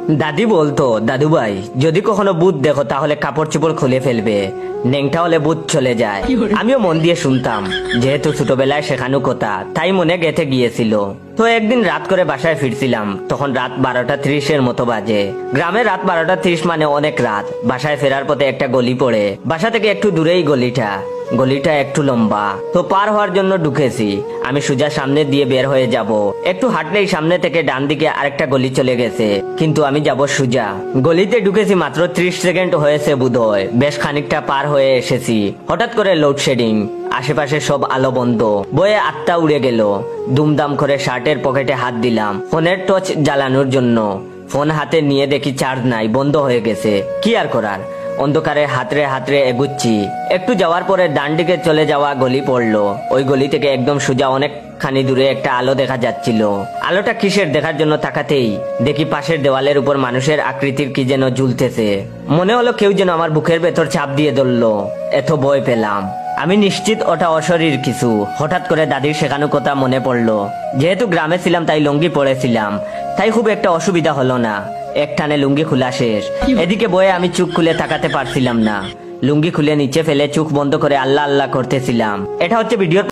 দাদি বলতো, দাদু ভাই যদি কখনো ভূত দেখো তাহলে কাপড় চোপড় খুলে ফেলবে, নেংটা হলে ভূত চলে যায়। আমিও মন দিয়ে শুনতাম, যেহেতু ছোটবেলায় শেখানো কথা তাই মনে গেঁথে গিয়েছিল। তো একদিন রাত করে বাসায় ফিরছিলাম, তখন রাত 12:30 মতো বাজে। গ্রামে রাত 12:30 মানে অনেক রাত। বাসায় ফেরার পথে একটা গলি পড়ে, বাসা থেকে একটু দূরেই গলিটা একটু লম্বা। তো পার হওয়ার জন্য ঢুকেছি। আমি সোজা সামনে দিয়ে বের হয়ে যাব, একটু হাঁটলেই সামনে থেকে ডান দিকে আরেকটা গলি চলে গেছে, কিন্তু আমি যাব সোজা। গলিতে ঢুকেছি মাত্র 30 সেকেন্ড হয়েছে বোধহয়, বেশ খানিকটা পার হয়ে এসেছি। হঠাৎ করে লোডশেডিং, আশেপাশে সব আলো বন্ধ, বয়ে আত্মা উড়ে গেল। দুমদাম করে শার্টের পকেটে হাত দিলাম ফোনের টর্চ জ্বালানোর জন্য। ফোন হাতে নিয়ে দেখি চার্জ নাই, বন্ধ হয়ে গেছে। কি আর করার, অন্ধকারে হাতরে হাতরে এগুচ্ছি। একটু যাওয়ার পরে ডান দিকে চলে যাওয়া গলি পড়লো। ওই গলি থেকে একদম সোজা অনেকখানি দূরে একটা আলো দেখা যাচ্ছিল। আলোটা কিসের দেখার জন্য তাকাতেই দেখি পাশের দেওয়ালের উপর মানুষের আকৃতির কি যেন ঝুলতেছে। মনে হলো কেউ যেন আমার বুকের ভেতর চাপ দিয়ে ধরলো। এত ভয় পেলাম। আমি নিশ্চিত ওটা অশরীর কিছু। হঠাৎ করে দাদির শেখানো কথা মনে পড়লো। যেহেতু গ্রামে ছিলাম তাই লুঙ্গি পরেছিলাম, তাই খুব একটা অসুবিধা হলো না। একটানে লুঙ্গি খোলা শেষ। এদিকে বয়ে আমি চোখ খুলে তাকাতে পারছিলাম না। লুঙ্গি খুলে নিচে ফেলে চোখ বন্ধ করে আল্লাহ আল্লাহ করতেছিলাম। এটা হচ্ছে ভিডিওর